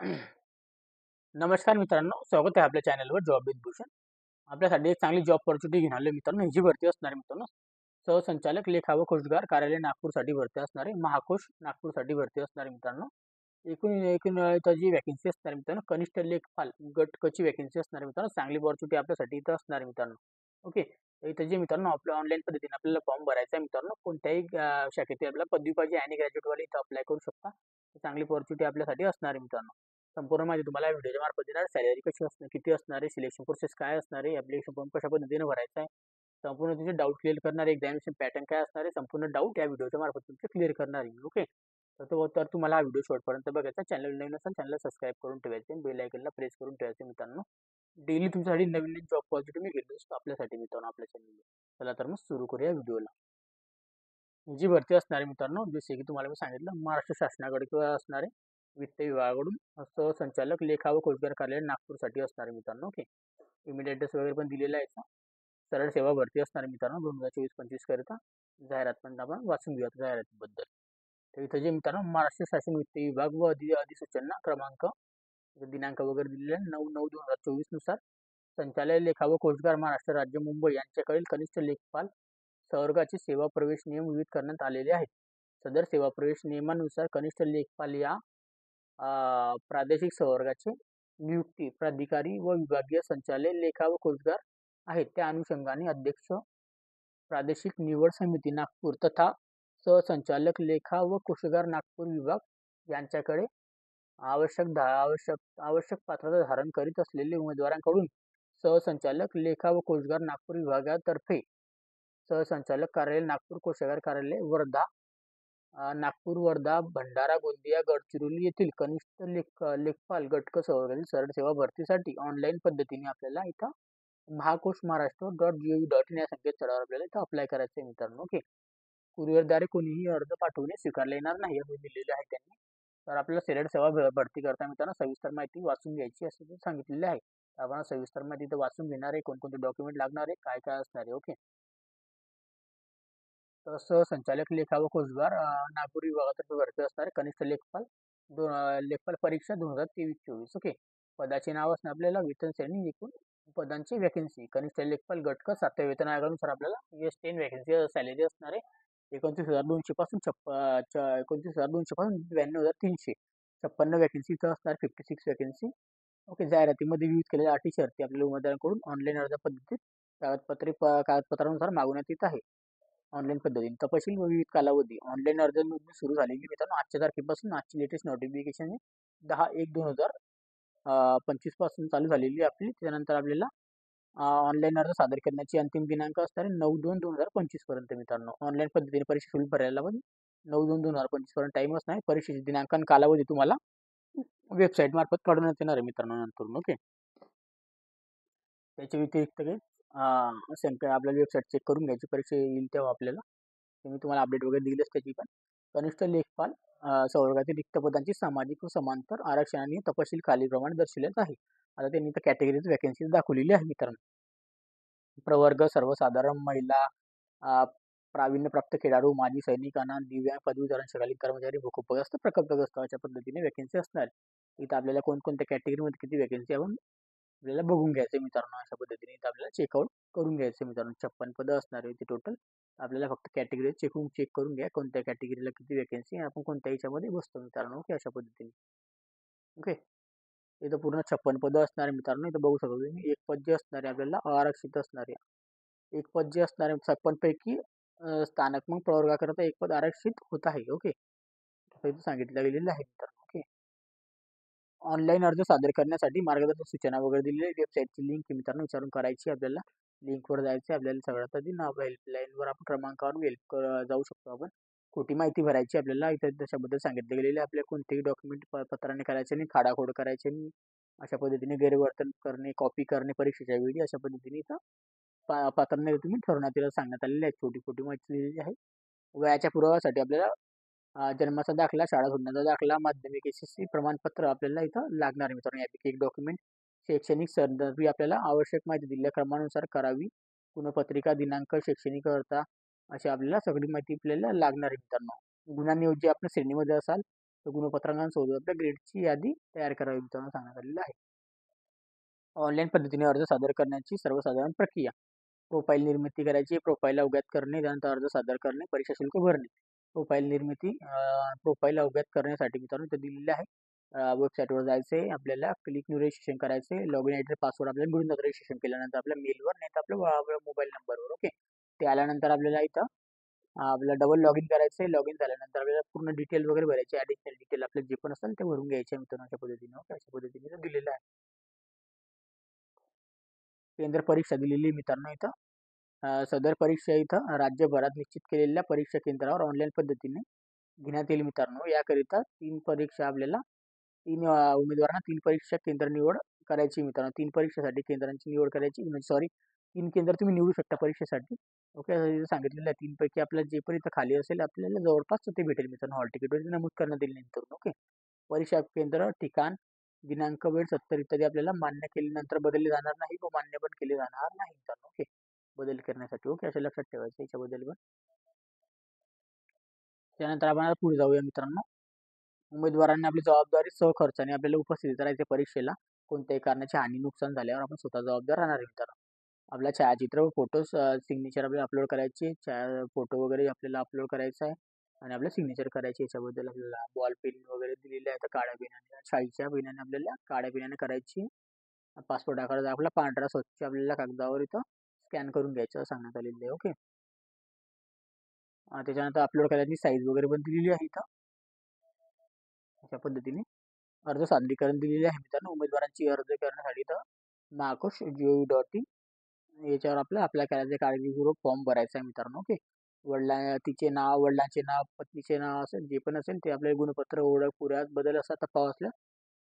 नमस्कार मित्रांनो, स्वागत आहे आपल्या चॅनलवर जॉब विथ भूषण. आपल्यासाठी एक चांगली जॉब ऑपॉर्च्युनिटी घेऊन आलो मित्रांनो. ही जी भरती असणार आहे मित्रांनो, सहसंचालक लेखा व कोषगार कार्यालय नागपूरसाठी भरती असणार आहे. महाकोष नागपूरसाठी भरती असणार आहे मित्रांनो. एकूण एकूण इथं जी वॅकन्सी असणार आहे मित्रांनो, कनिष्ठ लेखपाल गट क ची वॅकन्सी असणार आहे मित्रांनो. चांगली ऑपॉर्च्युनिटी आपल्यासाठी इथं असणार आहे मित्रांनो. ओके. तर इथं जे मित्रांनो आपल्या ऑनलाईन पद्धतीने आपल्याला फॉर्म भरायचा आहे मित्रांनो. कोणत्याही शाखेतील आपल्याला पदवी पाहिजे आणि ग्रॅज्युएटवाले इथं अप्लाय करू शकता. चांगली ऑपॉर्च्युनिटी आपल्यासाठी असणार आहे मित्रांनो. संपूर्ण माहिती तुम्हाला व्हिडिओच्या मार्फत देणार. सॅलरी कशी असणार, किती असणार आहे, सिलेक्शन प्रोसेस काय असणार आहे, ॲप्लिकेशन फॉर्म कशा पद्धतीने भरायचा आहे, संपूर्ण तुमचे डाऊट क्लिअर करणारे एक्झामिनेशन पॅटर्न काय असणार आहे, संपूर्ण डाऊट या व्हिडिओच्या मार्फत तुमचे क्लिअर करणार आहे. ओके. तर तुम्हाला हा व्हिडिओ शेवटपर्यंत बघायचा. चॅनल नवीन असेल चॅनलला सबस्क्राईब करून ठेवायचे, बेल आयकनला प्रेस करून ठेवायचे मित्रांनो. डेली तुमच्यासाठी नवीन नवीन जॉब पॉझिटिव्ह मी घेतो असतो आपल्यासाठी मित्रांनो आपल्या चॅनलवर. चला तर मग सुरू करूया व्हिडिओला. जी भरती असणार आहे मित्रांनो, जसे की तुम्हाला मी सांगितलं, महाराष्ट्र शासनाकडे किंवा असणार आहे वित्त विभागाकडून सहसंचालक लेखा व कोषगार कार्यालय नागपूरसाठी असणार आहे मित्रांनो. ओके. इमिडिएट ॲड्रेस वगैरे पण दिलेला आहे. सरळ सेवा भरती असणार आहे मित्रांनो 2024-25 करता. जाहिरात पण आपण वाचून घेऊयात जाहिरातीबद्दल. तर इथं जे मित्रांनो महाराष्ट्र शासन वित्त विभाग व अधिसूचना क्रमांक दिनांक वगैरे दिलेला आहे 9/9/2024 नुसार संचालय लेखा व कोषगार महाराष्ट्र राज्य मुंबई यांच्याकडील कनिष्ठ लेखपाल संवर्गाचे सेवा प्रवेश नियम विविध करण्यात आलेले आहेत. सदर सेवा प्रवेश नियमानुसार कनिष्ठ लेखपाल या प्रादेशिक संवर्गाचे नियुक्ती प्राधिकारी व विभागीय संचालय लेखा व कोषगार आहेत. त्या अनुषंगाने अध्यक्ष प्रादेशिक निवड समिती नागपूर तथा सहसंचालक लेखा व कोषगार नागपूर विभाग यांच्याकडे आवश्यक पात्रता धारण करीत असलेले उमेदवारांकडून सहसंचालक लेखा व कोषगार नागपूर विभागातर्फे सहसंचालक कार्यालय नागपूर कोषागार कार्यालय वर्धा नागपूर वर्धा भंडारा गोंदिया गडचिरोली येथील कनिष्ठ लेखपाल गटक संवर्गातील सरळ सेवा भरतीसाठी ऑनलाईन पद्धतीने आपल्याला इथं महाकोश महाराष्ट्र.gov.in या संकेतस्थळावर आपल्याला इथं अप्लाय करायचं आहे मित्रांनो. ओके. कुरिअरद्वारे कोणीही अर्ज पाठवणे स्वीकारले येणार नाही असं दिलेलं आहे त्यांनी. तर आपल्याला सरळ सेवा भरती करता मित्रांनो सविस्तर माहिती वाचून घ्यायची असं ते सांगितलेलं आहे. आपण सविस्तर माहिती इथं वाचून घेणार आहे, कोणकोणते डॉक्युमेंट लागणार आहे, काय काय असणार आहे. ओके. तर सहसंचालक लेखा व कोषगार नागपूर विभागातर्फे भरती असणारे कनिष्ठ लेखपाल परीक्षा 2023-24. ओके. पदाचे नाव असणे आपल्याला वेतन श्रेणी एकूण पदांची वॅकन्सी कनिष्ठ लेखपाल गटक 7व्या वेतन आयोगानुसार आपल्याला S10 वॅकन्सी सॅलरी असणार आहे 29,200 पासून 29,200 पासून 92,300. 56 वॅकन्सी इथं असणार 56 वॅकन्सी. ओके. जाहिरातीमध्ये विविध केलेल्या अटी शर्ती आपल्याला उमेदवारांकडून ऑनलाईन अर्ज पद्धतीत कागदपत्रानुसार मागवण्यात येत आहे. ऑनलाईन पद्धतीने तपशील व विविध कालावधी ऑनलाईन अर्ज नोंदणी सुरू झालेली मित्रांनो आजच्या तारखेपासून आजची लेटेस्ट नोटिफिकेशन 10/1/2025 पासून चालू झालेली आपली. त्यानंतर आपल्याला ऑनलाईन अर्ज सादर करण्याची अंतिम दिनांक असणार 9/2/2025 पर्यंत मित्रांनो. ऑनलाईन पद्धतीने परीक्षा शुल्क भरायला पण 9/2/2025 पर्यंत टाइम असणार. परीक्षेचे दिनांक आणि कालावधी तुम्हाला वेबसाईट मार्फत कळवण्यात येणार आहे मित्रांनो नंतर. ओके. त्याच्या व्यतिरिक्त काही आपल्याला वेबसाईट चेक करून घ्यायची परीक्षा येईल तेव्हा आपल्याला मी तुम्हाला अपडेट वगैरे दिलेच त्याची पण. कनिष्ठ लेखपाल संवर्गातील रिक्त पदांची सामाजिक व समांतर आरक्षणाने तपशील खालीलप्रमाणे दर्शविलेच आहे. आता त्यांनी तर कॅटेगरीज वॅकन्सी दाखवलेली आहे मित्रांनो. प्रवर्ग सर्वसाधारण महिला प्रावीण्यप्राप्त खेळाडू माजी सैनिकांना दिव्यांग पदवीधर शालेय कर्मचारी भूकंपग्रस्त प्रकल्पग्रस्त अशा पद्धतीने वॅकन्सी असणार. इथं आपल्याला कोणकोणत्या कॅटेगरीमध्ये किती वॅकन्सी आपण आपल्याला बघून घ्यायचं मित्रांनो. अशा पद्धतीने इथं आपल्याला चेकआउट करून घ्यायचं मित्रांनो. 56 पदं असणार आहे ते टोटल. आपल्याला फक्त कॅटेगरी चेक करून घ्या कोणत्या कॅटेगरीला किती वॅकन्सी आपण कोणत्या ह्याच्यामध्ये बसतो मित्रांनो. ओके. अशा पद्धतीने. ओके. इथं पूर्ण 56 पदं असणार आहे मित्रांनो. इथं बघू शकतो तुम्ही एक पद जे असणार आहे आपल्याला आरक्षित असणार आहे. एक पद जे असणार आहे 56 पैकी स्थानक मग प्रवर्गाकरता एक पद आरक्षित होत आहे. ओके. असं इथं सांगितलं गेलेलं आहे मित्रांनो. ओके. ऑनलाईन अर्ज सादर करण्यासाठी मार्गदर्शक सूचना वगैरे दिलेली वेबसाईटची लिंक मित्रांनो विचारून करायची आपल्याला. लिंकवर जायचं आपल्याला सगळ्यात आधी नाव हेल्पलाईनवर आपण क्रमांकावर जाऊ शकतो आपण. खोटी माहिती भरायची आपल्याला इथं त्याच्याबद्दल सांगितलं गेलेलं आहे. आपल्या कोणतेही डॉक्युमेंट पत्राने करायचे नाही, खाडाखोड करायचे नाही. अशा पद्धतीने गैरवर्तन करणे, कॉपी करणे परीक्षेच्या वेळी अशा पद्धतीने इथं पात्राने तुम्ही ठरवण्यात सांगण्यात आलेले आहे. छोटी छोटी माहिती दिलेली आहे. वयाच्या पुराव्यासाठी आपल्याला जन्माचा दाखला, शाळा सोडण्याचा दाखला, माध्यमिक SSC प्रमाणपत्र आपल्याला इथं लागणार आहे मित्रांनो. यापैकी एक डॉक्युमेंट शैक्षणिक संदर्भी आपल्याला आवश्यक माहिती दिलेल्या क्रमानुसार करावी. गुणपत्रिका दिनांक शैक्षणिक अर्हता अशी आपल्याला सगळी माहिती आपल्याला लागणार आहे मित्रांनो. गुणांऐवजी आपण श्रेणीमध्ये असाल तर गुणपत्रांकांसोबत आपल्या ग्रेडची यादी तयार करावी मित्रांनो सांगण्यात आलेलं आहे. ऑनलाईन पद्धतीने अर्ज सादर करण्याची सर्वसाधारण प्रक्रिया. प्रोफाईल निर्मिती करायची, प्रोफाईल अवगत करणे, त्यानंतर अर्ज सादर करणे, परीक्षा शुल्क भरणे. प्रोफाईल निर्मिती प्रोफाईल अवगत करण्यासाठी मित्रांनो इथे दिलेले आहे. वेबसाईटवर जायचे, आपल्याला क्लिक न्यू रजिस्ट्रेशन करायचे, लॉगिन आयडी पासवर्ड आपल्याला मिळून जातं रजिस्ट्रेशन केल्यानंतर आपल्या मेलवर नाही तर आपल्या मोबाईल नंबरवर. ओके, ते आल्यानंतर आपल्याला इथं आपल्याला डबल लॉगिन करायचं. लॉगिन झाल्यानंतर आपल्याला पूर्ण डिटेल वगैरे भरायचे, ॲडिशनल डिटेल आपले जे पण असेल ते भरून घ्यायचे मित्रांनो अशा पद्धतीने. ओके, अशा पद्धतीने इथं दिलेलं आहे. केंद्र परीक्षा दिलेली मित्रांनो इथं. सदर परीक्षा इथं राज्यभरात निश्चित केलेल्या परीक्षा केंद्रावर ऑनलाईन पद्धतीने घेण्यात येईल मित्रांनो. याकरिता 3 परीक्षा आपल्याला 3 उमेदवारांना 3 परीक्षा केंद्र निवड करायची मित्रांनो. 3 परीक्षेसाठी केंद्रांची निवड करायची म्हणजे सॉरी 3 केंद्र तुम्ही निवडू शकता परीक्षेसाठी. ओके, इथं सांगितलेलं आहे 3 पैकी आपल्याला जे पण इथं खाली असेल आपल्याला जवळपास ते भेटेल मित्रांनो. हॉल तिकीटवर नमूद करण्यात येईल नंतर. ओके, परीक्षा केंद्र, ठिकाण, दिनांक, वेळ, सत्तर इत्यादी आपल्याला मान्य केल्यानंतर बदलले जाणार नाही व मान्य पण केले जाणार नाही मित्रांनो. ओके, बदल करण्यासाठी. ओके, असं लक्षात ठेवायचं याच्याबद्दल पण. त्यानंतर आपण आता पुढे जाऊया मित्रांनो. उमेदवारांनी आपली जबाबदारी सहखर्चाने आपल्याला उपस्थित राहायचे परीक्षेला. कोणत्याही कारणाची हानी नुकसान झाल्यावर आपण स्वतः जबाबदार राहणार आहे मित्रांनो. आपला छायाचित्र व फोटो सिग्नेचर आपल्याला अपलोड करायचे. फोटो वगैरे आपल्याला अपलोड करायचा आहे आणि आपल्याला सिग्नेचर करायची. याच्याबद्दल आपल्याला बॉल पेन वगैरे दिलेले आहेत काळ्या पेनाने, शाईच्या पेनाने आपल्याला काळ्या पेनाने करायची. पासपोर्ट आकार आपला पांढरा स्वच्छ आपल्याला कागदावर इथं स्कॅन करून घ्यायचं सांगण्यात आलेलं आहे. ओके, त्याच्यानंतर अपलोड करायची साईज वगैरे पण दिलेली आहे इथं. अशा पद्धतीने अर्ज सादरीकरण दिलेले आहे मित्रांनो. उमेदवारांची अर्ज करण्यासाठी तर mahakosh.gov.in याच्यावर आपल्या करायचे काळजीपूर्वक फॉर्म भरायचा आहे मित्रांनो. ओके, तिचे नाव, वडिलांचे नाव, पत्नीचे नाव असेल जे पण असेल ते आपले गुणपत्र, ओळख, पुराव्यात बदल असा तपास असल्यास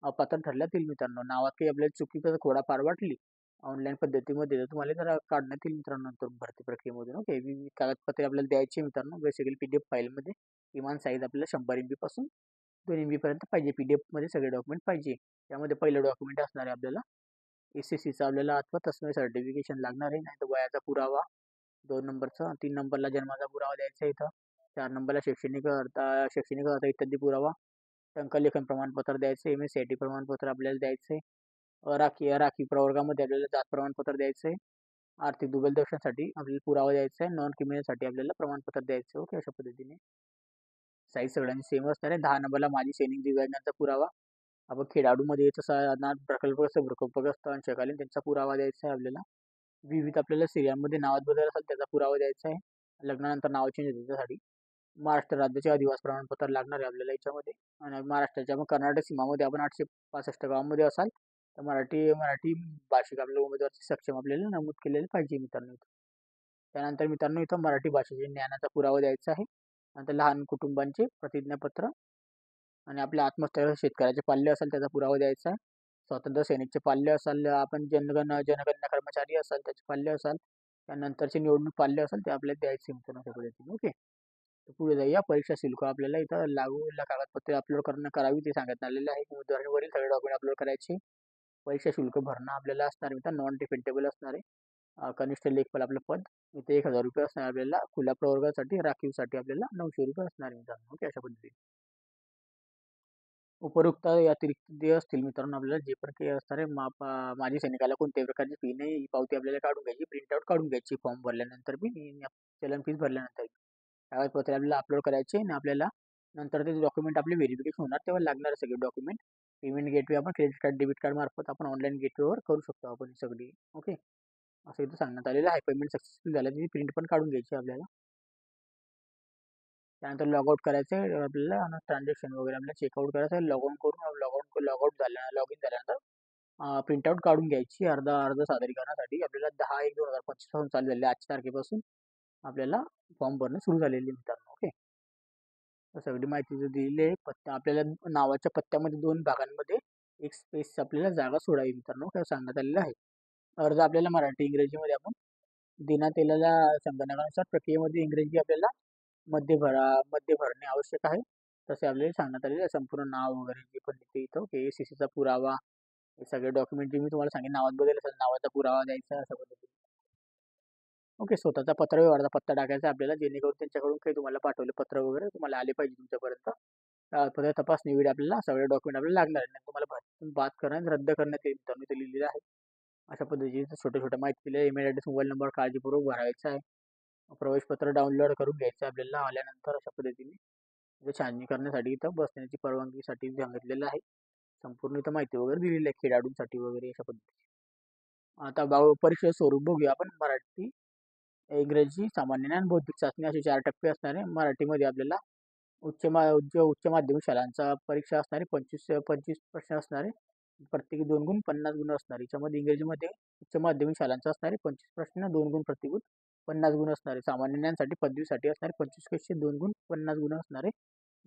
अपात्र ठरण्यात येईल मित्रांनो. नावात काही आपल्याला चुकीचं थोडाफार वाटली ऑनलाईन पद्धतीमध्ये तर तुम्हाला जरा काढण्यात येईल मित्रांनो नंतर भरती प्रक्रियेमधून. ओके, कागदपत्रे आपल्याला द्यायची मित्रांनो. बेसिकली PDF फाईलमध्ये किमान साईज आपल्याला 100 MB पासून 2 MB पर्यंत पाहिजे. PDF मध्ये सगळे डॉक्युमेंट पाहिजे. त्यामध्ये पहिलं डॉक्युमेंट असणार आहे आपल्याला SSCचा आपल्याला अथवा तत्सम सर्टिफिकेशन लागणार आहे. नाहीतर वयाचा पुरावा 2 नंबरचा, 3 नंबरला जन्माचा पुरावा द्यायचा आहे इथं. 4 नंबरला शैक्षणिक अर्हता इत्यादी पुरावा, टंकलेखन प्रमाणपत्र द्यायचं, MSCIT प्रमाणपत्र आपल्याला द्यायचं आहे. अराखी प्रवर्गामध्ये आपल्याला जात प्रमाणपत्र द्यायचं आहे. आर्थिक दुबलदर्शनासाठी आपल्याला पुरावा द्यायचा आहे. नॉन क्रिमिनलसाठी आपल्याला प्रमाणपत्र द्यायचं आहे. ओके, अशा पद्धतीने साईज सगळ्यांनी सेम असणार आहे. 10 नंबरला माजी सैनिक दिव्यांगांचा पुरावा, आपण खेळाडूमध्ये तसा अनाथ प्रकल्प प्रकल्पग्रस्त अंशकालीन त्यांचा पुरावा द्यायचा आहे आपल्याला. विविध आपल्याला स्त्रियांमध्ये नावात बदल असेल त्याचा पुरावा द्यायचा आहे. लग्नानंतर नाव चेंज होतं त्यासाठी महाराष्ट्र राज्याचे अधिवास प्रमाणपत्र लागणार आहे आपल्याला याच्यामध्ये. आणि महाराष्ट्राच्या मग कर्नाटक सीमामध्ये आपण 865 गावामध्ये असाल तर मराठी भाषिक आपल्या उमेदवार सक्षम आपल्याला नमूद केलेले पाहिजे मित्रांनो. त्यानंतर मित्रांनो इथं मराठी भाषेच्या ज्ञानाचा पुरावा द्यायचा आहे. नंतर लहान कुटुंबांचे प्रतिज्ञापत्र आणि आपल्या आत्महत्या शेतकऱ्याचे पाल्य असेल त्याचा पुरावा द्यायचा आहे. स्वातंत्र्य सैनिकचे पाल्य असाल, आपण जनगणना कर्मचारी असाल त्याचे पाल्य असाल, त्यानंतरचे निवडणूक पाल्य असेल ते आपल्याला द्यायचे मित्रांनो अशा पद्धतीने. ओके, पुढे जाऊया. परीक्षा शुल्क आपल्याला इथं लागूला कागदपत्रे अपलोड करावी ते सांगण्यात आलेलं आहे. उमेदवारांवरील सगळे डॉक्युमेंट अपलोड करायचे. परीक्षा शुल्क भरणं आपल्याला असणार मित्रांनो नॉन डिफेक्टेबल असणार आहे. कनिष्ठ लेखपाल आपलं पद इथे 1000 रुपये असणार आपल्याला. खुल्या प्रवर्गासाठी राखीवसाठी आपल्याला 900 रुपये असणार मित्रांनो. ओके, अशा पद्धतीने उपरोक्त अतिरिक्त देय असतील मित्रांनो आपल्याला जे पण काही असणार आहे. माजी सैनिकाला कोणत्याही प्रकारची फी नाही. ही पावती आपल्याला काढून घ्यायची, प्रिंटआउट काढून घ्यायची फॉर्म भरल्यानंतर बी चलन फीस भरल्यानंतर. कागदपत्रे आपल्याला अपलोड करायचे आणि आपल्याला नंतर ते डॉक्युमेंट आपले व्हेरिफिकेशन होणार तेव्हा लागणार सगळे डॉक्युमेंट. पेमेंट गेटवे आपण क्रेडिट कार्ड, डेबिट कार्ड मार्फत आपण ऑनलाईन गेटवेवर करू शकतो आपण सगळी. ओके, असं इथं सांगण्यात आलेलं आहे. पेमेंट सक्सेसफुल झालं त्याची प्रिंट पण काढून घ्यायची आपल्याला. त्यानंतर लॉगआउट करायचं आहे आपल्याला आणि ट्रान्झॅक्शन वगैरे आपल्याला चेकआउट करायचं आहे. लॉगआउट लॉग इन झाल्यानंतर प्रिंटआउट काढून घ्यायची. अर्ज सादरीकरणासाठी आपल्याला 10/1/2025 पासून चालू झालेल्या आजच्या तारखेपासून आपल्याला फॉर्म भरणं सुरू झालेले मित्रांनो. ओके, तर सगळी माहिती जर दिलेली आहे. पत्ता आपल्याला नावाच्या पत्त्यामध्ये 2 भागांमध्ये एक स्पेस आपल्याला जागा सोडावी मित्रांनो काय सांगण्यात आलेलं आहे. अर्ज आपल्याला मराठी इंग्रजीमध्ये आपण देण्यात आलेल्या संगणकानुसार प्रक्रियेमध्ये इंग्रजी आपल्याला मध्ये भरणे आवश्यक आहे. तसे आपल्याला सांगण्यात आलेले आहे. संपूर्ण नाव वगैरे जे पण तिथे इथं KCCचा पुरावा हे सगळे डॉक्युमेंट जे मी तुम्हाला सांगेन नावात बदल असेल नावाचा पुरावा द्यायचा असं पद्धतीने. ओके, स्वतःचा पत्रव्यवहाराचा पत्ता टाकायचा आपल्याला जेणेकरून त्यांच्याकडून काही तुम्हाला पाठवले पत्र वगैरे तुम्हाला आले पाहिजे तुमच्यापर्यंत. पद तपासणी वेळी आपल्याला सगळे डॉक्युमेंट आपल्याला लागणार आहे. तुम्हाला बात करण्यात रद्द करण्यात येईल मित्रांनो, इथे लिहिलेलं आहे. अशा पद्धतीने छोट्या-छोट्या माहिती दिल्या. ईमेल ॲड्रेस, मोबाईल नंबर काळजीपूर्वक भरायचा आहे. प्रवेशपत्र डाउनलोड करून घ्यायचं आपल्याला. आल्यानंतर अशा पद्धतीने इथे छाननी करण्यासाठी इथं बसण्याची परवानगीसाठी सांगितलेलं आहे. संपूर्ण इथं माहिती वगैरे दिलेली आहे खेळाडूंसाठी वगैरे अशा पद्धतीने. आता परीक्षेचं स्वरूप बघूया आपण. मराठी, इंग्रजी, सामान्य ज्ञान, बौद्धिक चाचणी असे 4 टप्पे असणार आहे. मराठीमध्ये आपल्याला उच्च माध्यमिक शाळांचा परीक्षा असणारी 25 प्रश्न असणारे. प्रत्येकी 2 गुण 50 गुण असणार. याच्यामध्ये इंग्रजीमध्ये उच्च माध्यमिक शाळांचा असणारे 25 प्रश्न 2 गुण प्रतिगुण 50 गुण असणारे. सामान्य ज्ञानसाठी पदवीसाठी असणारे 25 क्वेश्चन 2 गुण 50 गुण असणारे.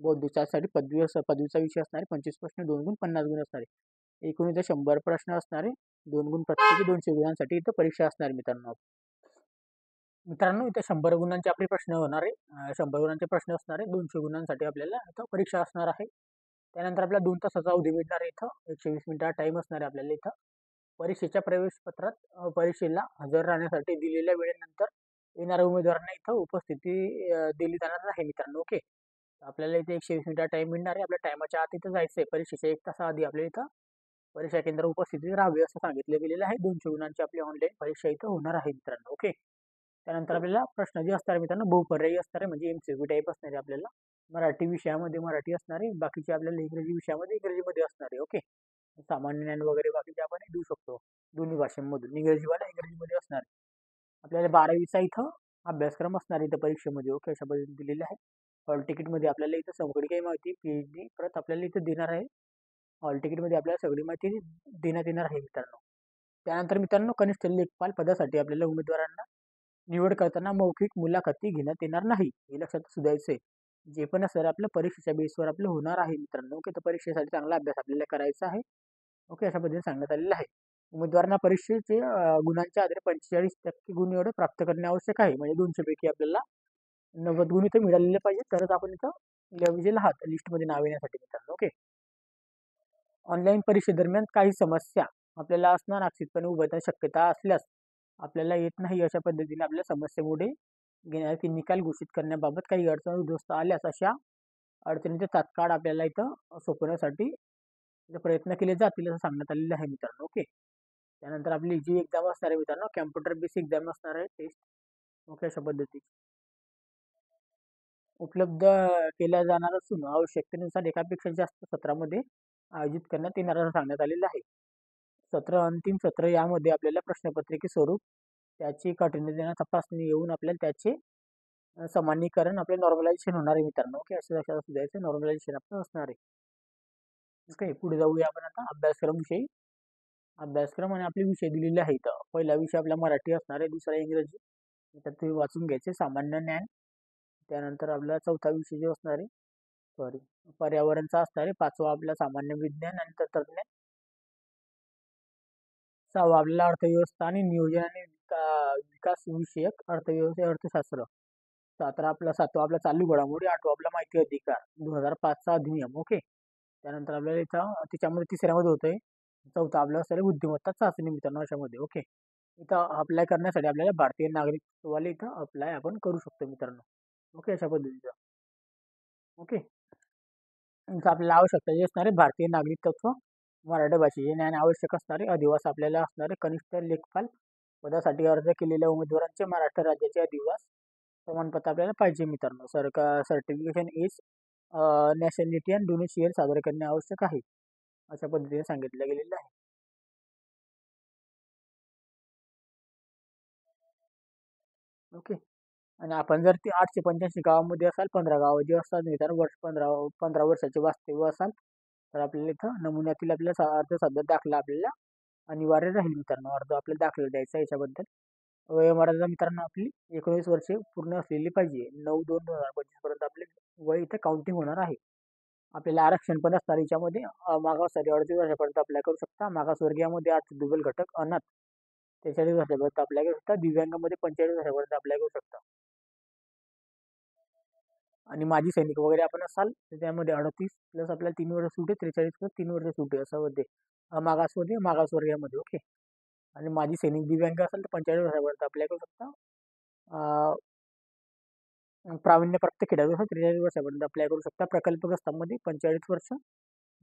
बौद्धिक चाचणीसाठी पदवीचा विषय असणारे 25 प्रश्न 2 गुण 50 गुण असणारे. एकूण इथे 100 प्रश्न असणारे. 2 गुण प्रत्येकी 200 गुणांसाठी इथं परीक्षा असणार मित्रांनो. इथे 100 गुणांचे आपले प्रश्न होणार आहे. 100 गुणांचे प्रश्न असणार आहे. 200 गुणांसाठी आपल्याला इथं परीक्षा असणार आहे. त्यानंतर आपल्याला 2 तासाचा अवधी मिळणार आहे. इथं 120 मिनिटाचा टाईम असणार आहे आपल्याला इथं. परीक्षेच्या प्रवेशपत्रात परीक्षेला हजर राहण्यासाठी दिलेल्या वेळेनंतर येणाऱ्या उमेदवारांना इथं उपस्थिती दिली जाणार आहे मित्रांनो. ओके. आपल्याला इथे 120 मिनिटाचा टाईम मिळणार आहे. आपल्या टायमाच्या आत इथं जायचं आहे. परीक्षेच्या 1 तासाआधी आपल्याला इथं परीक्षा केंद्रावर उपस्थिती राहावी असं सांगितलं गेलेलं आहे. 200 गुणांची आपली ऑनलाईन परीक्षा इथं होणार आहे मित्रांनो. ओके. त्यानंतर आपल्याला प्रश्न जे असणार मित्रांनो बहुपर्यायी असणार आहे, म्हणजे MCQ टाईप असणार आहे. आपल्याला मराठी विषयामध्ये मराठी असणार आहे, बाकीचे आपल्याला इंग्रजी विषयामध्ये इंग्रजीमध्ये असणार आहे. ओके. सामान्य ज्ञान वगैरे बाकीचे आपण देऊ शकतो दोन्ही भाषांमधून. इंग्रजीवाला इंग्रजीमध्ये असणार आहे. आपल्याला 12वीचा इथं अभ्यासक्रम असणार आहे इथं परीक्षेमध्ये. ओके. अशा पद्धतीने दिलेले आहे. हॉल तिकीटमध्ये आपल्याला इथं सगळी काही माहिती PhD परत आपल्याला इथं देणार आहे. हॉल तिकीटमध्ये आपल्याला सगळी माहिती देण्यात येणार आहे मित्रांनो. त्यानंतर मित्रांनो कनिष्ठ लेखपाल पदासाठी आपल्याला उमेदवारांना निवड करताना मौखिक मुलाखती घेण्यात येणार नाही. हे लक्षात असू द्यायचं आहे. जे पण असेल आपलं परीक्षेच्या बेसवर आपलं होणार आहे मित्रांनो. ओके. तर परीक्षेसाठी चांगला अभ्यास आपल्याला करायचा आहे. ओके. अशा पद्धतीने सांगण्यात आलेलं आहे. उमेदवारांना परीक्षेचे गुणांच्या आधारे 45% गुण एवढे प्राप्त करणे आवश्यक आहे. म्हणजे 200 पैकी आपल्याला 90 गुण इथे मिळालेले पाहिजे, तरच आपण इथं एलिजिबल आहात लिस्टमध्ये नाव येण्यासाठी मित्रांनो. ओके. ऑनलाईन परीक्षेदरम्यान काही समस्या आपल्याला असणार निश्चितपणे उभं शक्यता असल्यास आपल्याला येत नाही अशा पद्धतीने आपल्या समस्येमुळे घेण्यात निकाल घोषित करण्याबाबत काही अडचण उद्ध्वस्त आल्यास अशा अडचणीचे तात्काळ आपल्याला इथं सोपवण्यासाठी प्रयत्न केले जातील असं सांगण्यात आलेलं आहे मित्रांनो. ओके. त्यानंतर आपली जी एक्झाम असणार आहे मित्रांनो कॅम्प्युटर बेस एक्झाम असणार आहे टेस्ट. ओके. अशा पद्धतीची उपलब्ध केल्या जाणार असून आवश्यकतेनुसार एकापेक्षा जास्त सत्रामध्ये आयोजित करण्यात येणार असं सांगण्यात आलेलं आहे. अंतिम सत्र यामध्ये आपल्याला प्रश्नपत्रिके स्वरूप त्याची काठिण्य तपासणी येऊन आपल्याला त्याचे सामान्यीकरण आपले नॉर्मलायझेशन होणार आहे मित्रांनो. ओके. असं लक्षात असू द्यायचं, नॉर्मलायझेशन आपलं असणार आहे. ओके. पुढे जाऊया आपण आता अभ्यासक्रम आणि आपले विषय दिलेले आहेत. पहिला विषय आपला मराठी असणार आहे, दुसरा इंग्रजी. त्यात तुम्ही वाचून घ्यायचे. सामान्य ज्ञान. त्यानंतर आपला चौथा विषय जो असणार आहे पर्यावरणचा असणार आहे. 5वा आपला सामान्य विज्ञान आणि तंत्रज्ञान. 6वा आपल्याला अर्थव्यवस्था आणि नियोजन आणि विकास विषयक अर्थशास्त्र. 7वा आपला चालू घडामोडी. 8वा आपला माहिती अधिकार 2005चा अधिनियम. ओके. त्यानंतर आपल्याला इथं त्याच्यामध्ये 3ऱ्यामध्ये होतंय. 4था आपला असणार बुद्धिमत्ता चाचणी मित्रांनो अशामध्ये. ओके. इथं अप्लाय करण्यासाठी आपल्याला भारतीय नागरिकत्वाला इथं अप्लाय आपण करू शकतो मित्रांनो. ओके. अशा पद्धतीचं. ओके. इथं आपल्याला आवश्यकता जे असणारे भारतीय नागरिकत्व, मराठी भाषेचे ज्ञान आवश्यक असणारे, अधिवास आपल्याला असणारे, कनिष्ठ लेखपाल पदासाठी अर्ज केलेल्या उमेदवारांचे महाराष्ट्र राज्याचे अधिवास प्रमाणपत्र आपल्याला पाहिजे मित्रांनो. Certification is nationality and domicile सादर करणे आवश्यक आहे अशा पद्धतीने सांगितलं गेलेलं आहे. ओके. आणि आपण जर ते 885 गावामध्ये असाल, 15 गावं जे असतात मित्रांनो 15 वर्षाचे वास्तव्य असाल तर आपल्याला इथं नमुन्यातील आपल्याला अर्ज सध्या दाखला आपल्याला अनिवार्य राहील मित्रांनो. अर्ज आपल्याला दाखला द्यायचा याच्याबद्दल. वयोमर्यादा मित्रांनो आपली 19 वर्षे पूर्ण असलेली पाहिजे. 9/2/2025 पर्यंत आपले वय इथे काउंटिंग होणार आहे. आपल्याला आरक्षण पण असणार याच्यामध्ये. मागासवर्गीय 38 वर्षापर्यंत अप्लाय करू शकता. मागासवर्गीयामध्ये आर्थिक दुर्बल घटक अनाथ 43 वर्षापर्यंत अप्लाय करू शकता. दिव्यांगामध्ये 45 वर्षापर्यंत अप्लाय करू शकता. आणि माजी सैनिक वगैरे आपण असाल तर त्यामध्ये 38 प्लस आपल्याला 3 वर्ष सूट आहे. 43 प्लस 3 वर्ष सूट आहे असं होते मागासवर्गीयामध्ये. ओके. आणि माजी सैनिक दिव्यांग असेल तर 45 वर्षापर्यंत अप्लाय करू शकता. प्रावीण्यप्राप्त खेळाडू 43 वर्षापर्यंत अप्लाय करू शकता. प्रकल्पग्रस्तांमध्ये 45 वर्ष,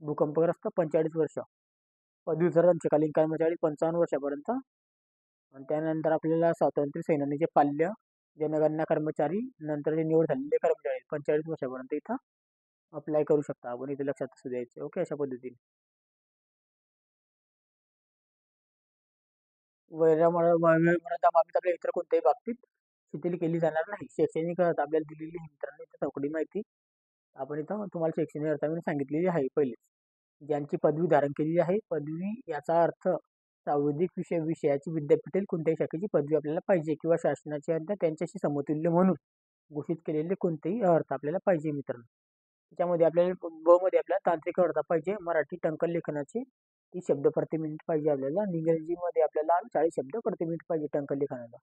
भूकंपग्रस्त 45 वर्ष, पदवीधर अंशकालीन कर्मचारी 55 वर्षापर्यंत, आणि त्यानंतर आपल्याला स्वातंत्र्य सेनानीचे पाल्य, जनगणना कर्मचारी, नंतरचे निवड झालेले कर्मचारी 45 वर्षापर्यंत इथं अप्लाय करू शकता आपण. इथे लक्षात असू द्यायचं. ओके, अशा पद्धतीने वयोमर्यादा बाबतीत आपल्या इतर कोणत्याही बाबतीत शिथिल केली जाणार नाही. शैक्षणिक अर्हता आपल्याला दिलेली आहे मित्रांनो, इथं चौकडी माहिती आपण इथं तुम्हाला शैक्षणिक अर्हता मी सांगितलेली आहे पहिलेच. ज्यांची पदवी धारण केलेली आहे, पदवी याचा अर्थ सांविधिक विषयाची विद्यापीठातील कोणत्याही शाखेची पदवी आपल्याला पाहिजे किंवा शासनाची अर्थ त्यांच्याशी समतुल्य म्हणून घोषित केलेले कोणतेही अर्थ आपल्याला पाहिजे मित्रांनो. त्याच्यामध्ये आपल्याला ब मध्ये आपल्याला तांत्रिक अर्थ पाहिजे, मराठी टंकन लेखनाचे 30 शब्द प्रति मिनिट पाहिजे आपल्याला, आणि इंग्रजीमध्ये आपल्याला 40 शब्द प्रति मिनिट पाहिजे टंकन लेखनाला,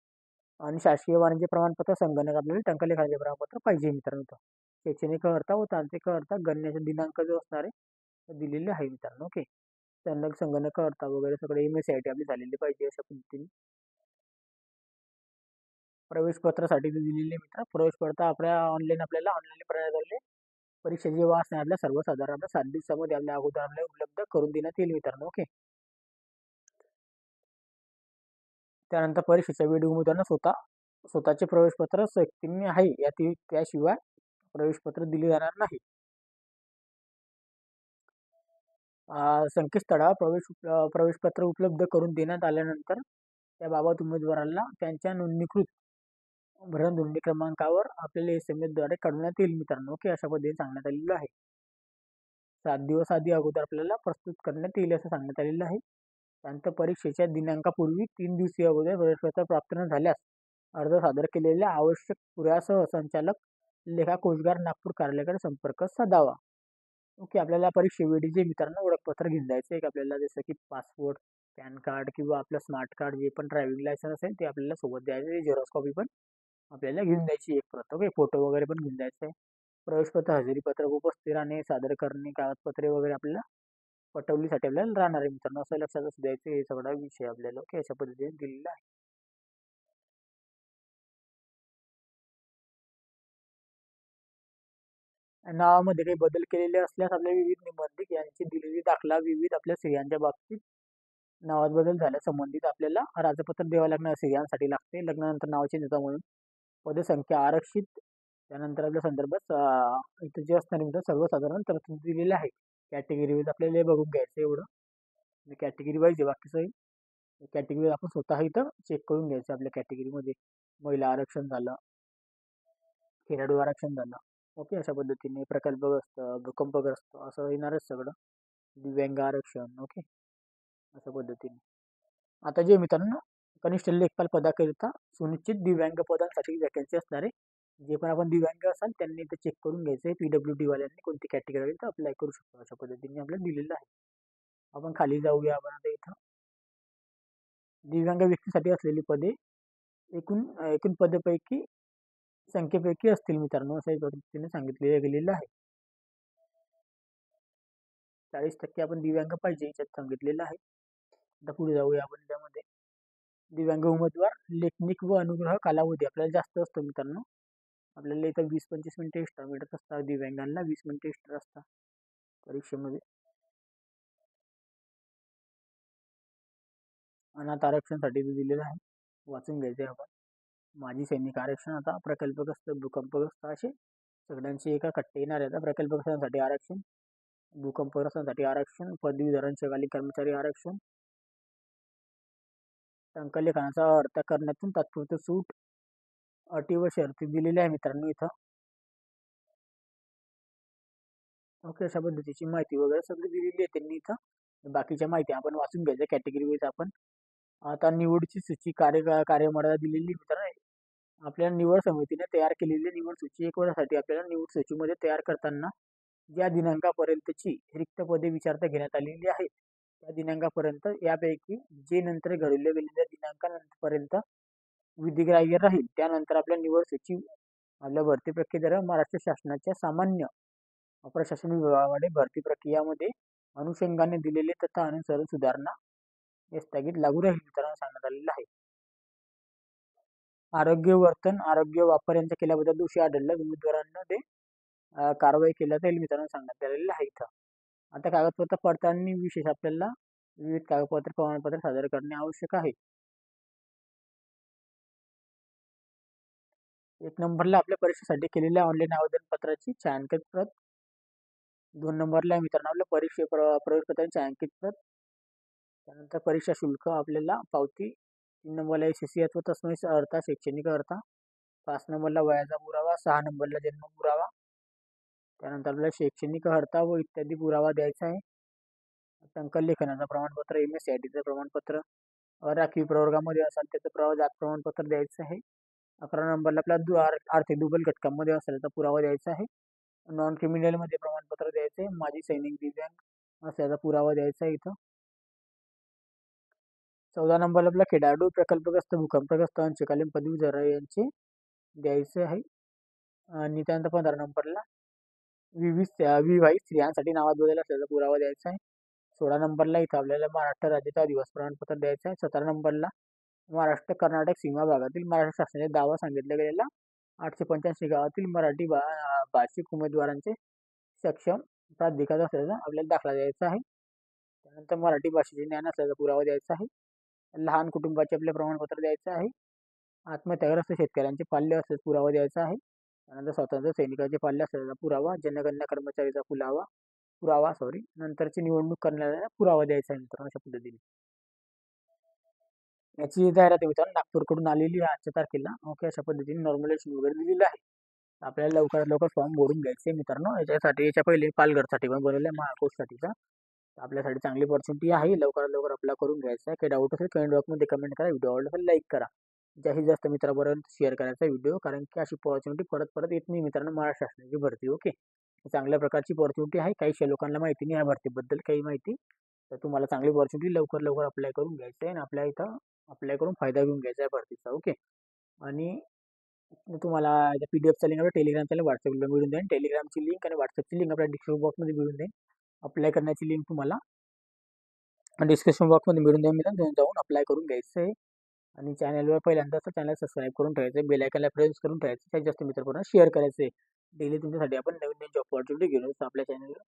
आणि शासकीय वाणिज्य प्रमाणपत्र संगणक आपल्याला टंकन लेखनाचे प्रमाणपत्र पाहिजे मित्रांनो. शैक्षणिक अर्थ व तांत्रिक अर्थ गणनेचा दिनांक जो असणार आहे तो दिलेले आहे मित्रांनो. ओके, संगणक अर्थ वगैरे सगळे MSCIT आपली झालेली पाहिजे अशा पद्धतीने. प्रवेश पत्रासाठी दिलेले मित्र, प्रवेश पत्र आपल्याला ऑनलाईन प्रणालीद्वारे परीक्षा जेव्हा असणार आपल्या सर्वसाधारण 7 दिवसामध्ये आपल्या अगोदर आपल्याला उपलब्ध करून देण्यात येईल मित्रांनो. ओके, त्यानंतर परीक्षेच्या वेळी उमेदवारांना स्वतःचे प्रवेशपत्र सक्तीने आहे त्याशिवाय प्रवेशपत्र दिले जाणार नाही. संकेतस्थळावर प्रवेशपत्र उपलब्ध करून देण्यात आल्यानंतर त्याबाबत उमेदवाराला त्यांच्या नोंदणीकृत भ्रमणध्वनी क्रमांकावर आपल्याला SMS द्वारे कळवण्यात येईल मित्रांनो. ओके, अशा पद्धतीने सांगण्यात आलेलं आहे. 7 दिवस आधी अगोदर आपल्याला प्रस्तुत करण्यात येईल असं सांगण्यात आलेलं आहे. त्यानंतर परीक्षेच्या दिनांकापूर्वी 3 दिवसीय अगोदर प्रवेशपत्र प्राप्त न झाल्यास अर्ज सादर केलेल्या आवश्यक पुराव्यासह संचालक लेखा कोषगार नागपूर कार्यालयाकडे संपर्क साधावा. ओके, आपल्याला परीक्षेवेळी जे मित्रांनो ओळखपत्र घेऊन जायचं आहे आपल्याला, जसं की पासपोर्ट, पॅन कार्ड किंवा आपलं स्मार्ट कार्ड, जे पण ड्रायव्हिंग लायसन्स असेल ते आपल्याला सोबत द्यायचं. झेरॉक्स कॉपी पण आपल्याला घेऊन द्यायची एक प्रत. ओके, फोटो वगैरे पण घेऊन जायचं आहे. प्रवेशपत्र, हजेरीपत्रक, उपस्थित राहणे, सादर करणे, कागदपत्रे वगैरे आपल्याला पटवणीसाठी आपल्याला राहणार आहे मित्रांनो. असं लक्षात असू द्यायचं, हे सगळा विषय आपल्याला. ओके, अशा पद्धतीने दिलेला आहे. नावामध्ये काही बदल केलेले असल्यास आपल्या विविध निबंधित यांची दिलेली दाखला विविध आपल्या स्त्रियांच्या बाबतीत नावात बदल झाल्या संबंधित आपल्याला राजपत्र द्यावं लागणार. स्त्रियांसाठी लागते. लग्नानंतर नावाची नेता म्हणून पदसंख्या आरक्षित, त्यानंतर आपल्या संदर्भात इथं जे असणार इथं सर्वसाधारण तरतूद दिलेले आहे. कॅटेगरी वाईज आपल्याला बघून घ्यायचं एवढं, कॅटेगरी वाईज आहे बाकीचं. कॅटेगरी आपण स्वतः इथं चेक करून घ्यायचं. आपल्या कॅटेगरीमध्ये महिला आरक्षण झालं, खेळाडू आरक्षण झालं. ओके, अशा पद्धतीने प्रकल्पग्रस्त, भूकंपग्रस्त असं येणारच सगळं. दिव्यांग आरक्षण. ओके, अशा पद्धतीने. आता जे मित्रांनो कनिष्ठ लेखपाल पदाकरिता सुनिश्चित दिव्यांग पदांसाठी वॅकन्सी असणार आहे. जे पण आपण दिव्यांग असाल त्यांनी इथं चेक करून घ्यायचं आहे. PWD वाल्यांनी कोणती कॅटेगरी तर अप्लाय करू शकतो. अशा पद्धतीने आपल्याला दिलेलं आहे. आपण खाली जाऊया. आपण आता इथं दिव्यांग व्यक्तीसाठी असलेली पदे एकूण पदेपैकी संख्येपैकी असतील मित्रांनो, अशा पद्धतीने सांगितले गेलेलं आहे. 40% आपण दिव्यांग पाहिजे याच्यात सांगितलेलं आहे. आता पुढे जाऊया आपण. त्यामध्ये दिव्यांग उमेदवार लेखनिक व अनुग्रह कालावधी आपल्याला जास्त असतो मित्रांनो. आपल्याला इथं 20-25 मिनिटं एक्स्ट्रा मिळत असतात. दिव्यांगांना 20 मिनिटं एक्स्ट्रा असतात परीक्षेमध्ये. अनाथ आरक्षणासाठी दिलेलं आहे, वाचून घ्यायचे आपण. माजी सैनिक आरक्षण, आता प्रकल्पग्रस्त, भूकंपग्रस्त असे सगळ्यांची एका कट्टे येणार आहे. प्रकल्पग्रस्तांसाठी आरक्षण, भूकंपग्रस्तांसाठी आरक्षण, पदवीधरांचे कर्मचारी आरक्षण, टंकलेखनाचा अर्थ करण्यातून तात्पुरती सूट, अटी व शर्ती दिलेल्या आहे मित्रांनो इथं. ओके, अशा पद्धतीची माहिती वगैरे सगळी दिलेली आहे त्यांनी इथं. बाकीच्या माहिती आपण वाचून घ्यायच्या कॅटेगरी वाईज आपण. आता निवडची सूची, कार्यमर्यादा दिलेली मित्रांनो. आपल्या निवड समितीने तयार केलेली निवड सूची 1 वर्षासाठी आपल्याला निवड सूचीमध्ये तयार करताना ज्या दिनांकापर्यंतची रिक्त पदे विचारता घेण्यात आलेली आहेत त्या दिनांकापर्यंत यापैकी जे नंतर घडवल्या गेलेल्या दिनांकापर्यंत विधिग्राह्य राहील. त्यानंतर आपल्या निवड सूची आपल्या भरती प्रक्रियेद्वारे महाराष्ट्र शासनाच्या सामान्य प्रशासन विभागाकडे भरती प्रक्रियामध्ये अनुषंगाने दिलेले तथा अनुसरण सुधारणा हे स्थगित लागू राहील मित्रांनो सांगण्यात आलेलं आहे. आरोग्य वर्तन आरोग्य वापर यांचा केल्याबद्दल दोषी आढळल्यास उमेदवारांना ते कारवाई केल्या जाईल मित्रांनो सांगण्यात आलेलं आहे इथं. आता कागदपत्र पडताळणी विशेष आपल्याला विविध कागदपत्र प्रमाणपत्र सादर करणे आवश्यक आहे. 1 नंबरला आपल्या परीक्षेसाठी केलेल्या ऑनलाईन आवेदन पत्राची छायांकित प्रत. 2 नंबरला मित्रांनो आपल्या प्रवेश पत्राची छायांकित प्रत. त्यानंतर परीक्षा शुल्क आपल्याला पावती. 3 नंबरला SSC अथवा तत्सम अर्थ शैक्षणिक अर्थ. 5 नंबरला वयाचा पुरावा. 6 नंबरला जन्म पुरावा. त्यानंतर आपल्याला शैक्षणिक अर्थ व इत्यादी पुरावा द्यायचा आहे. टंकन लेखनाचं प्रमाणपत्र, MSCITचं प्रमाणपत्र, राखीव प्रवर्गामध्ये असाल त्याचं जात प्रमाणपत्र द्यायचं आहे. 11 नंबरला आपला आर्थिक दुर्बल घटकांमध्ये असल्याचा पुरावा द्यायचा आहे. नॉन क्रिमिनलमध्ये प्रमाणपत्र द्यायचं आहे. माजी सैनिक दिव्यांग असल्याचा पुरावा द्यायचा आहे इथं. 14 नंबरला आपला खेळाडू, प्रकल्पग्रस्त, भूकंपग्रस्त, अंशकालीन पदवीधर यांचे द्यायचे आहे. आणि त्यानंतर 15 नंबरला विवाहित स्त्रियांसाठी नावात बदल असल्याचा पुरावा द्यायचा आहे. 16 नंबरला इथं आपल्याला महाराष्ट्र राज्याचा दिवस प्रमाणपत्र द्यायचं आहे. 17 नंबरला महाराष्ट्र कर्नाटक सीमा भागातील महाराष्ट्र शासनाचे दावा सांगितला गेलेला 885 गावातील मराठी भाषिक उमेदवारांचे सक्षम प्राधिकार असल्याचा आपल्याला दाखला द्यायचा आहे. त्यानंतर मराठी भाषेचे ज्ञान असल्याचा पुरावा द्यायचा आहे. लहान कुटुंबाचे आपले प्रमाणपत्र द्यायचं आहे. आत्महत्याग्रस्त शेतकऱ्यांचे पाल्य असल्याचा पुरावा द्यायचा आहे. त्यानंतर स्वातंत्र्य सैनिकाचे पाल्य असल्याचा पुरावा, जनगणना कर्मचारीचा पुरावा नंतरची निवडणूक करण्याचा पुरावा द्यायचा आहे मित्रांनो अशा पद्धतीने. याची जाहिरात मित्रांनो नागपूरकडून आलेली आहे आजच्या तारखेला. ओके, अशा पद्धतीने नॉर्मलायझेशन वगैरे दिलेलं आहे. आपल्याला लवकरात लवकर फॉर्म भरून घ्यायचे मित्रांनो. याच्या पहिले पालघरसाठी पण बनवलं आहे, महाकोशसाठीचा. आपल्यासाठी चांगली ऑपॉर्च्युनिटी आहे. लवकरात लवकर अप्लाय करून घ्यायचा आहे. काही डाऊट असेल कमेंट बॉक्समध्ये कमेंट करा. व्हिडिओ आवडला असेल लाईक करा. जास्तीत जास्त मित्राबरोबर शेअर करायचा व्हिडिओ, कारण की अशी ऑपॉर्च्युनिटी परत येत नाही मित्रांनो महाराष्ट्र शासनाची भरती. ओके, चांगल्या प्रकारची ऑपॉर्च्युनिटी आहे. काही लोकांना माहिती नाही या भरतीबद्दल काही माहिती, तर तुम्हाला चांगली ऑपॉर्च्युनिटी लवकर अप्लाय करून घ्यायचं आहे आणि आपल्या इथं अप्लाय करून फायदा घेऊन घ्यायचा आहे भरतीचा. ओके, आणि तुम्हाला PDF लिंक आपल्या टेलिग्राम चॅनल व्हॉट्सअपला मिळून जाईल. टेलिग्रामची लिंक आणि व्हॉट्सअपची लिंक आपल्या डिस्क्रिप्शन बॉक्समध्ये मिळून जाईल. अप्लाय करण्याची लिंक तुम्हाला डिस्क्रिप्शन बॉक्समध्ये मिळून जाईल मित्रांनो. जाऊन अप्लाय करून घ्यायचं आहे. आणि चॅनलवर पहिल्यांदा चॅनल सबस्क्राईब करून ठेवायचं, बेल आयकॉनला प्रेस करून ठेवायचं, त्यात जास्त मित्रांना शेअर करायचं आहे. डेली तुमच्यासाठी आपण नवीन जॉब ऑपॉर्च्युनिटी घेऊन येतो आपल्या चॅनलवर.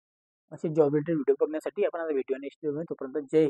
असे जॉब रिलेटेड व्हिडिओ बघण्यासाठी आपण आता व्हिडिओ नेक्स्ट तोपर्यंत जय